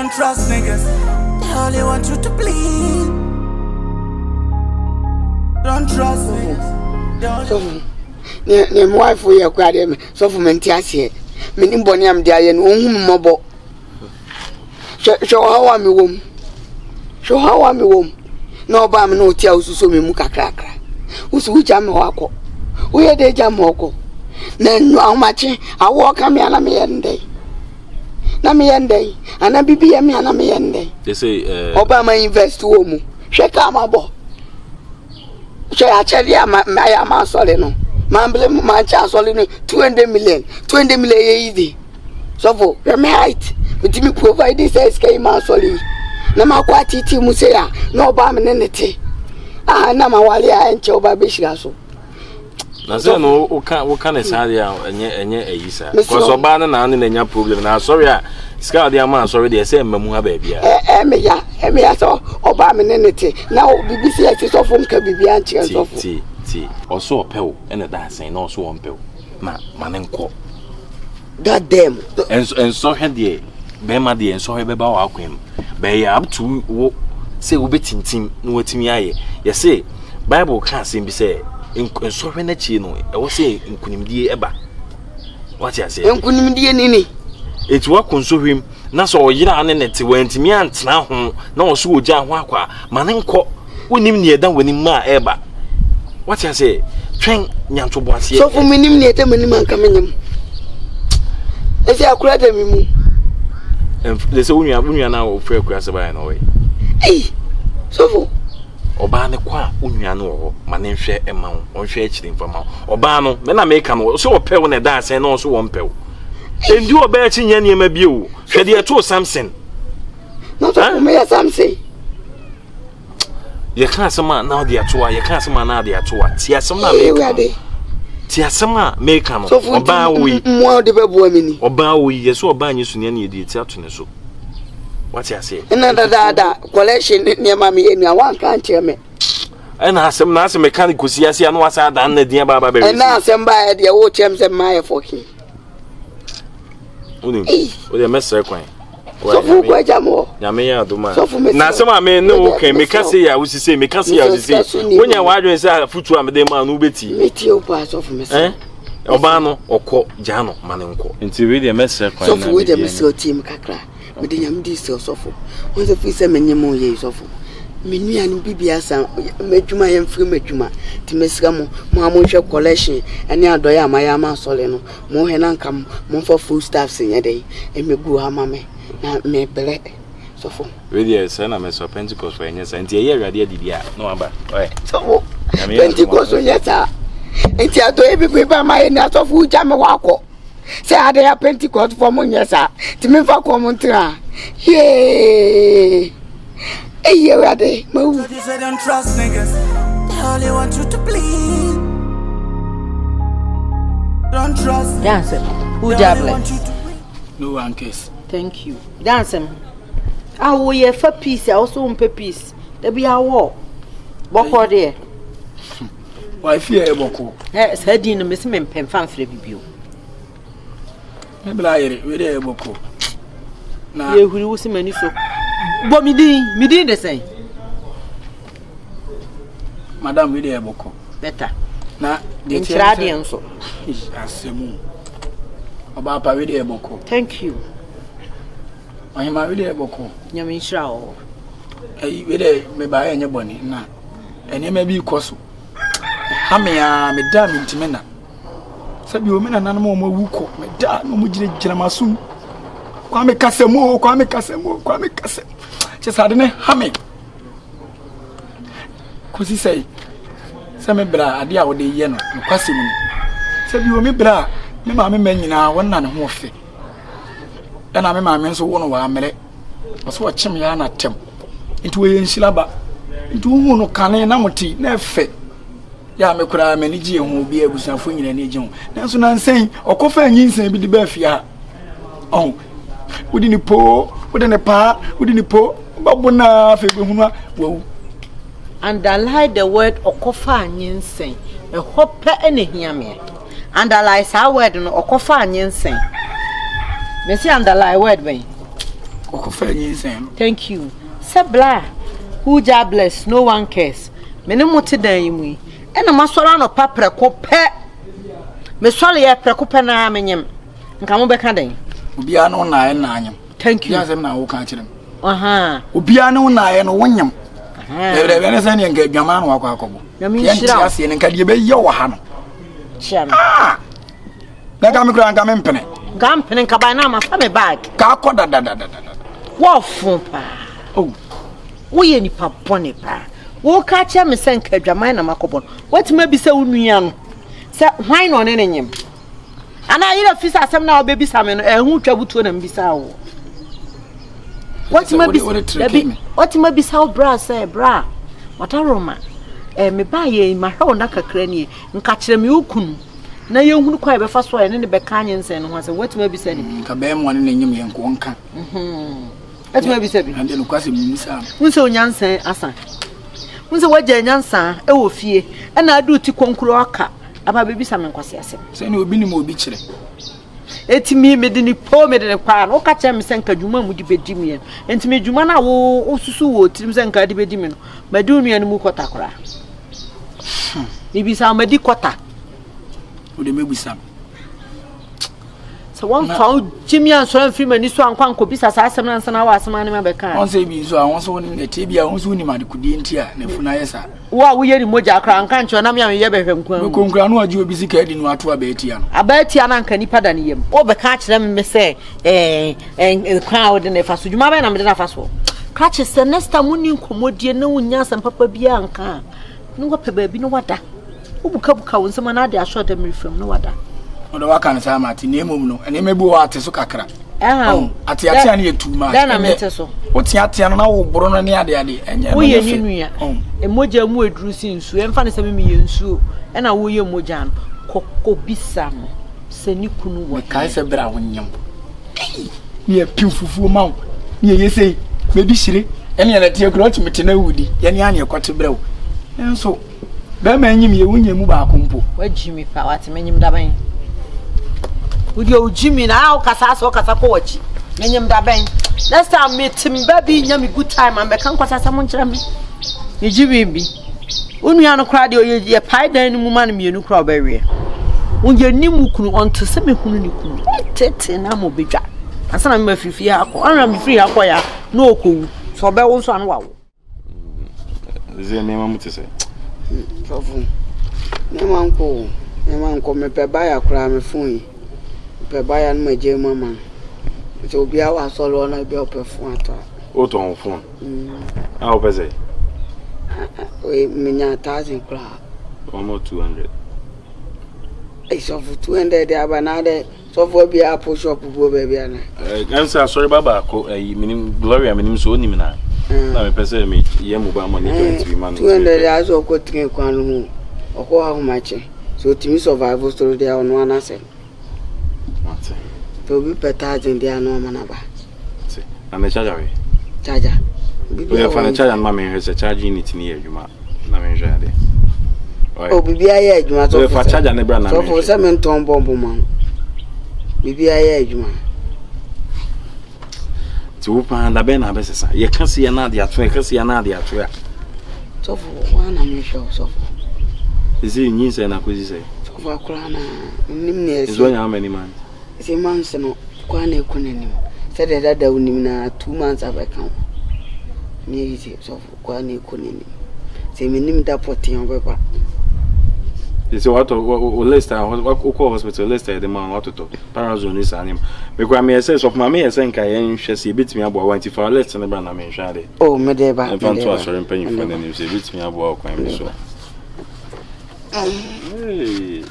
don't trust niggas. They only want you to bleed. Don't trust niggas. So, my wife will acquire me. So for Mentias, meaning Boniam Dian, whom mobile. Show how I'm a woman. Show how I'm a woman. No bam no tells you so me muka cracker. Who's which I'm a wako? We are the jamoko. Then no much I walk a me and a me end day. Namiende, and I be a me and a me end day. They say, Obama invest to woman. Shake out my bo. Share a cherry, my man solino. Mamble, my child solino, 200 million easy. So for your height, but me provide this SK man solid. Namaquati Musea, no bam in tea. Ah, Namawalia and Choba Bishaso. Nazo no what can say and ye isa. Because Obana and any problem. Now sorry, Scar the man sorry they say Mamma baby. Emia saw Obama in tea. Now BBC is often can be anti T. Also a pill and a dancing also one pill. Manenko. God damn. And so had the Bema the and so have about our queen. Bay up to say we betting team no to me. You say Bible can't seem be say in so when I was say in Kunimdi Eba. What I say? In Kunimdi Nini. It's what console him. Naso yira anene went me and now home. No so jan wakwa. Manenko. We nim near than when him ma eba. What I say? Train Yanto Boissy. So for minimum near the minimum coming. As I cried at me. And there's only a now fair grass by an way. Hey, so for Obana qua, Uniano, my name share amount, or fetching from Obano, then I make come so a pill when a dance and also one pill. And you are betting any may be you. Should you to something? Not a me as I'm saying. You can't some man now, dear to you can't some man now, dear to Tia some Tia some make come so for Bowie more the women or Bowie, yes, or ban you soon any detail to so. What I say? Another collection near mammy and one can't hear me. And I some nice mechanical see I see and what's I done the dear Baba. And now somebody the old champs and my for him. With a messer coin. So for quite a more. Yamea do man. So for me, now some men know okay, me can say I was say me can see as you see. When you're wide and say foot to a man who betty. Meet your pass of me, eh? Obano or call Jano Manenko. Into really a messer coin. So for with a missile team cacra. Within a diesel sofa. Once a piece of many more years of Mini and BBS Metuma and free Metuma to Miss Gamo, Mamusha collection, and now Doya Mayama Soleno, Mohenan come, more for full staffs in a day, and me go hamame, not me bellet. So for really a son of a Pentecost for any and a year, I did no about. So Pentecost, yes, sir. And tell to every paper my nut of who Jamawako. Say I dey Pentecost for Munyasa to me for Comontra. Yay! Hey, you are there. Move. They don't trust niggas. They only want you to bleed. Don't trust. Dance him. Who dabbled? No one case. Thank you. Dance him. I will ye for peace. I also want peace. There be a war. Boko there. Why fear a boko? Yes, I didn't miss me pen fan for you. Maybe I read a boko. Now, you will see many so. But me did the same. Madame, we did boko. Better. Now, the Tradian so. As a moon. About a video boko. Thank you. I am a video boko. Yamin Shao. I will me buy any bonny now. And you may be cost. Hamia, me damn intimena. Sabi women and animal wuko, me da no mujire jiramasu. Kwame kasemo, kwame kasem. Just hadene hame. Kosi say. Say me bra ade a wo de ye no, kwasem ni. Sabi wo me bra, me ma me nyina wonna ne ho fe. E na me ma me nso wo no wa mere. Oso wo chim ya na tem. Nti wo ye nshilaba. Nti wo no kane na moti na efe. Ya me kura me ni ji ehu bi abusafo nyina ni ji hu nanso nansen okofa anyinsen bi di ba afia oh wodi ni po wodi ne pa wodi ni po babuna fe behunu wo underline the word okofa anyinsen e hope ene hia me underline sa word no okofa anyinsen me say underline word ben Thank you. Sabla, who job bless, no one cares. Menemote dan yimu. Ena masora no papre ko pe. Me sole ye preko pe na menyem. Nka mo beka den. Obia no na ye na anyem. Thank you. Yasem na wo ka kirem. Aha. Obia no na ye no wonyem. Aha. Ebe ne sane nka adwama no akwa akobo. Nyame nshira. Ya se ne nka de be ye wo ha no. Chiam. Na ka me kura nka me mpene. Nka mpene nka ba na ma fa me bag. Ka akoda da. Wo fun pa. Oh. Wo ye ni pa bone pa. Wo ka chia me sen ka adwama na makobo. What ma bi se unua no. Se hwan no ne nyem. Ana yira fisa asem na obebi same no ehu twabutuo na mbisa wo. What ma bisa bra say bra. What aroma? Me ba ye ma hwe na kakra ni nka kire me ukunu. Na ye hunu kwa be fa so ne be ka anye nsen no ho say what ma bisa ni. Nka be mo ne nyem ye nko nka. What ma bisa bi? Ande no kwase mumisa. Unse onyansen asa. Unse waje nyansa e wo fie. E na adu ti konkuro aka. Aba bebi sa me nkwase asem. Se ne obi ni mo obi kire. Etimi medini po medini kwa no ka kye me senka dwuma mu di bedim ye. Entimi dwuma na wo osusu wo tirim senka di bedim no. Madu nua no mu kota kora. Bibi sa madi kota. O de mebusa. So one found Jimmy and so free mani so ankwan ko bisa sa asem na nsana wa asem ane me beka. On say bi so awon so ne tebia won so ni ma de kudi ntia na funa yesa. Wa wo ye ni moja akra anka ncho na me ye behwe nkwan. Me konkura no aje obi sika di no ato abaetia no. Abaetia na anka nipa da ne yem. Wo beka kire me se crowd ne fa so dwuma ba na me na fa so. Ka che se next time ni nkomodie na wonya asem papa bia anka. No wo pe ba bi no wada. Wo buka wo nsema na de asho da me frem no wada. Odo waka na sama ati na emom no ene mebu wa ate so kakra. Ati na ye tuma. Da na mete so. Wo ti ate na wo boro no ne ade enye no. Wo ye ni nua. Emoja mu eduru si nsu. Emfa ne se me ye nsu. E na wo ye moja no. Kokko bisa no. Se ni kunu wo. Kai se bra wonyam. Ni e pimfufu ma wo. Ni ye sei. Me bi shire. Ene na tie kro otu mete na wudi. Ye ni ane ekote bra wo. Enso be ma enyim ye wonyam ba akompo. Wa jimi pa wate menyim da ban. Udi o Jimmy na o kasa so kasa ko wachi menyem da ben next time me timba bi nya me good time am be kan kwasa sam nkyira me ni Jimmy bi unua no kra de o ye pai dan mu ma no mienu kra obawie unje nimu kunu onto se me kunu ni kunu tete na mo bedwa asa na me mafifi akọ anra me free akọ ya na okowu so be wo so an wawo ze nema mutese profu nema nko me pe ba ya kra me fun pe baya no maje mama so bia wa solo na bia pe fun ata o ton fun ah o pese we menya 1000 kra almost 200 so for 200 dey abanade so for bia po shop bo be bia na answer sorry baba ko minim gloria minim so onim na me pese me ye mu ba money 20 man 200 aso ko trin kwan hu okọ ha mache so timi survival story dey on one asem to be petaje ndi ano manaba see na me charger we charger we fa na charger ma me hwese charge unit ni adwuma na me hwese ade o bibia ye adwuma so fa charger ne bra na me so for se me nton bombo man bibia ye adwuma ti wo pa da be na be sesa ye kan se na de ato ye kan se na de ato ya so for one na me show so for is it nyin se na ko say so for akura na nim ne is one how many months say months no kwa na ekononim say the dada unim na 2 months abeka ni isi so for kwa na ekononim say minim da potin obeba is what o list o ko hospital list the man what to parazone is anim because me say so for me say nka yen hwe say betimi abo wanti for list na bra na me hwe ade oh me dey ba me fanto asore mpanyi for na nim say betimi abo akwan bi so hey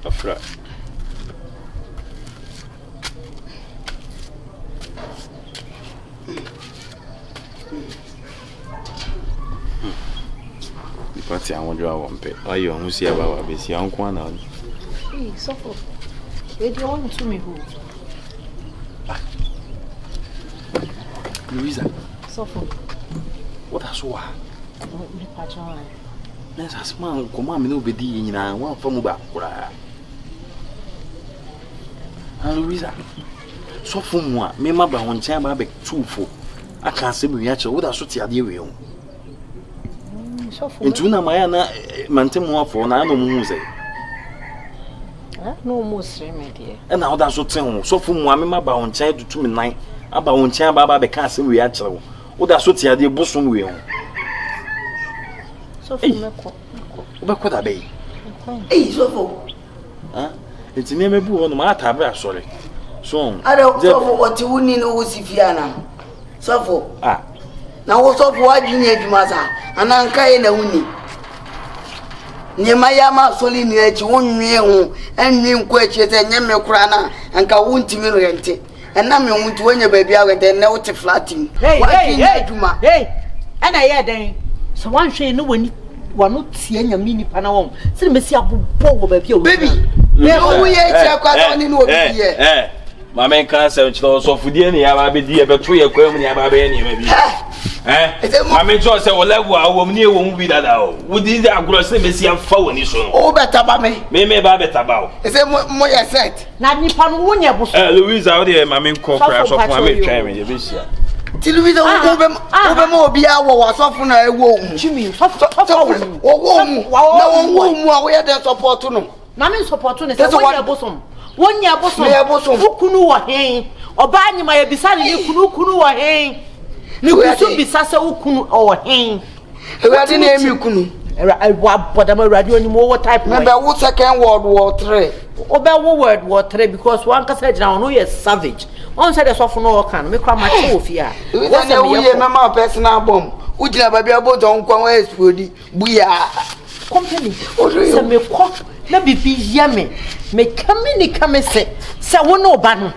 afra Party I wonder how pay. Are you who see about besi anko na? Hey, suffer. Where do you want to me who? Louisa. Suffer. What has wa? Oh, me patron. Let's ask man, come on, me no be di nyina, wan fa mu ba kura. Ah Louisa. so for moi me ma ba hon chan ba be tufo aka se bi ya che wo da so ti ade we ho so for ntu na ma ya na mantem ho afo na no mu ze no mo sre me de e na wo da so te ho so for moi me ma ba hon chan tutu me nan aba hon chan ba be ka se we ya che wo da so ti ade bosom we ho so for me ko wo be ko da be so for enti ne me bu ho no ma atabe asore so so for what you need no sifiana so for na wo so for adwunya adwuma sa ananka ye na wuni nyema ya ma soli ni achi wonwe ho enwi nko achi se nyeme kura na anka wontimi rente ena me wonti wonya baabi awede na wote flatim adwunya adwuma ana ye den so wanhwe no woni wano tie nyame nipa na won se mesi abobbo wo baabi o baby me owu ye achi akwa ni no obi ye Mama kan se nchilo so fudie ni ya ba be di e beto ye kwam ni ya ba be ni ma bi mama jo se wo level a wo ni e wo mu bi dada o wudi de agro se mesi amfa woni so no o beta ba me ba beta ba o ese mo ye set na nipa no wo nya boso Louisa o de mama ko pra so fun me try me ye be sia ti Louisa o be mo obi awo wa so fun na ewo mu chimi so wo mu a wo ye de support no na me support no se wo nya boso wonya boso ukunu wa hen oba anyima ya bisa ni kunu wa hen ni kusu bisa se ukunu o hen ewade na emi kunu wa bodama radio ni mo what type remember wo second world war 3 oba wo world war 3 because one kasa jina no ye savage on say the sofo no kan me kwa ma che ofia wo say wo ye mama personal bomb wo jina babia bodo nkwa wa explode buya Kompany se me ko na bibi yame me kame se wono ba no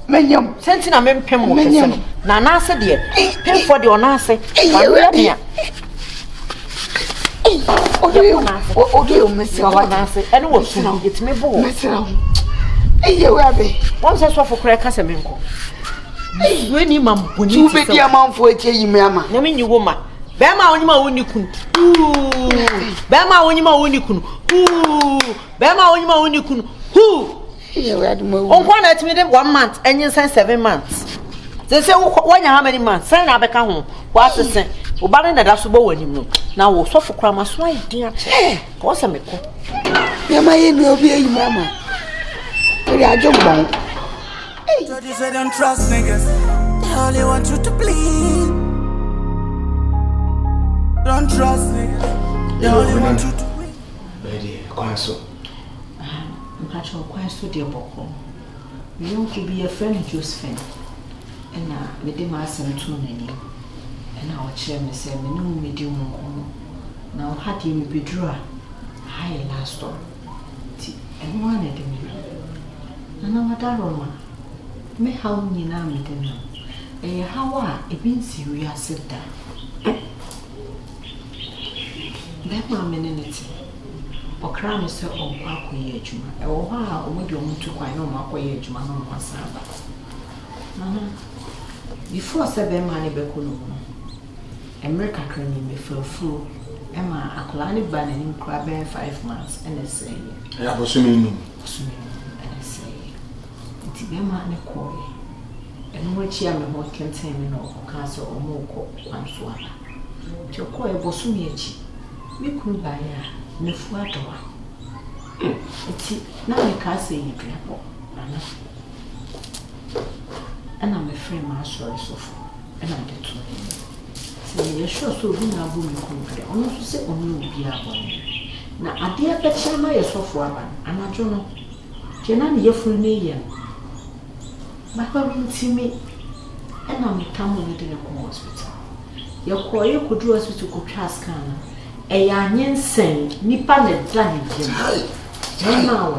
menyam senti na mempem mo kese no na na ase de pem for de ona ase wa ya odo mesira wa na ase ene wo su getime bo mesira we abe won se so for kra kase me nko we ni mamponi ti be dia manfo eche yime ama na me nyi wo ma Bema onyima woni kunu. Bema onyima woni kunu. Bema onyima woni kunu. Yeah, we had more. On na etimi de 1 month, enyin 7 months. They say wanya how many months? Say na beka ho. Wa sesen. O ba na da so bo wanim no. Na wo so fokra ma so idea che. Ko se me ko. Me ma ye mi obi eyi mama. We are just bon. Judge said don't trust niggas. They only want you to bleed. Don't trust niggas. They only want you to win. Ready, Kwanso. Mpacho Kwanso de boko. You could be a friend Josephine. And me de ma asem to nani. And I will share me say me no me di mo. Now had you me bedru a high last door. Ti and one de me. Na wada Roma. Me how nyina me de no. How a been serious da. That mamma minute. Or cram is so on Aqua Juma. Oh, how would you want to quite no Aqua Juma no Masaba? Before 7 money Becuno, America craning me for full. Emma, a colony banning in crab 5 months, and I say, I was swimming, and I say, it's a man and a quarry. And which I am a hot containment or castle or more one swallow. To call a bosumiachi. Me could buy a new flatwa. It's now I can't say you can go. And I'm a friend, my sorry, so far. And I'm the two. Say, you're sure so good now, woman, country. Almost to say, only be a one. Now, I dear bet my software, and I don't know. Jenan, you're full name. My husband see me, and I'm a town within a hospital. Your choir could do us to go trust can. A young sen, Nipa ne done him. Now,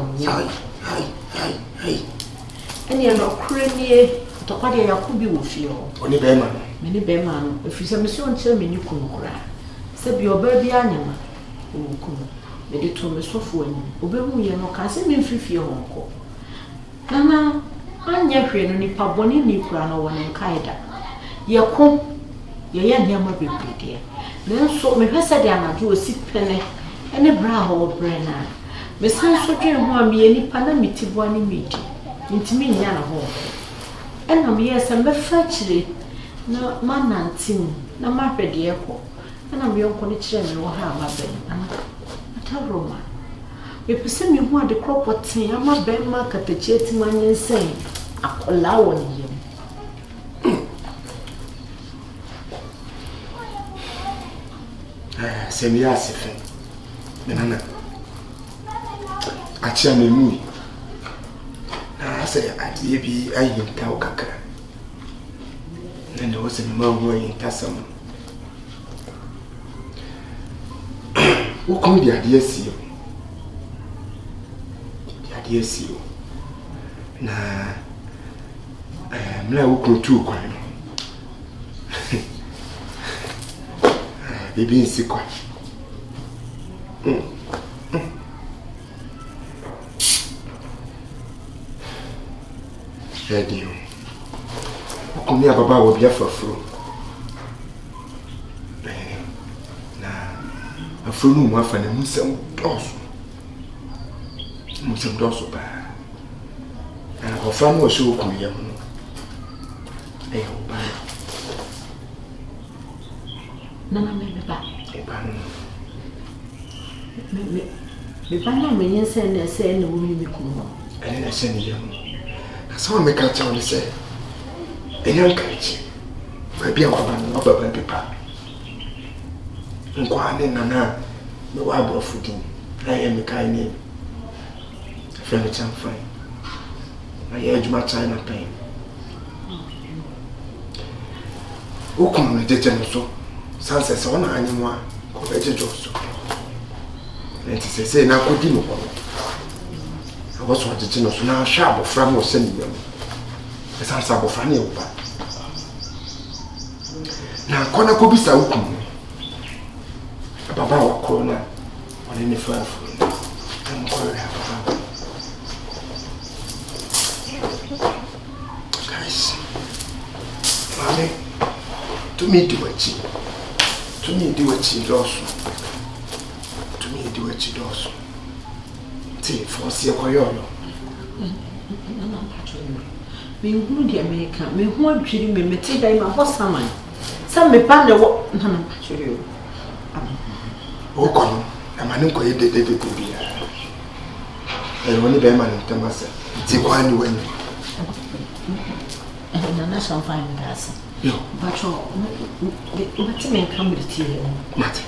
and you're not cranny to what you could be with you. Only Beman. Many Beman, if you say, Monsieur, tell me you couldn't cry. Said your baby animal. Oh, come. Made it to me so for you. Obey me, no can send me 50 your uncle. Nana, I'm your friend, and Nipa Bonnie Nipra no one in Kaida. Your come, your young yammer be dear. Then so me hwese de anaju osipene ene bra ho brena me san so dwen ho am ye nipa na mitibo ani medi intimi nya na ho ɛna me yɛ sɛ mbɛfa kyire na manantim na mahwede ekɔ ɛna me yɔnko ne kyerɛ me wɔ ha amabɛn ataroma mepese me hu ade kropɔten amabɛn ma katakye atimanye nsɛn akola wɔ ne yam sɛmi yɛ asefe nana akyea me mu na sɛ adeɛ bi ayinta wo kakra na ne wɔ sɛ mema wo ayinta sɛm wokɔm de adeɛ asie na mmerɛ a wokɔtuu kwan no Bibi nsi kwa. Radio. Okomi ababa wo bia fafuro. Na afuro no mu afa na musem doso. Musem doso ba. Na ofa no so okuye mu. Ba. Nana me ba. Me ba na me yense na se na wo mi kuno. Ene na se ni yam. So me ka chawo ni se. Enyan ka chi. Ba bia kwa ba no baba pepa. Nkwa ne nana me wa abrofo din. Na ye me kai ni. Fe me chan fine. Na ye adwuma China pen. Okun me jeje no so. Sanse se ona anyimwa ko beje joso. Enti se na kodi no ko. I was watching no so na sharp from was sending them. The sansa bo fani oba. Na kona ko bisa ukun. Baba wa corona on any far from. I'm going to have guys. Mami, to me do what you. To me do what you also. To me do what you also. For see a coyote. Me who the American, me who are treating me, me take my boss saman. Some me pan the walk, none of you. Oh, come, a man who did it to be. And only bear man to myself. It's a one when. And the national fine gas. But what you may come with tea. Nothing.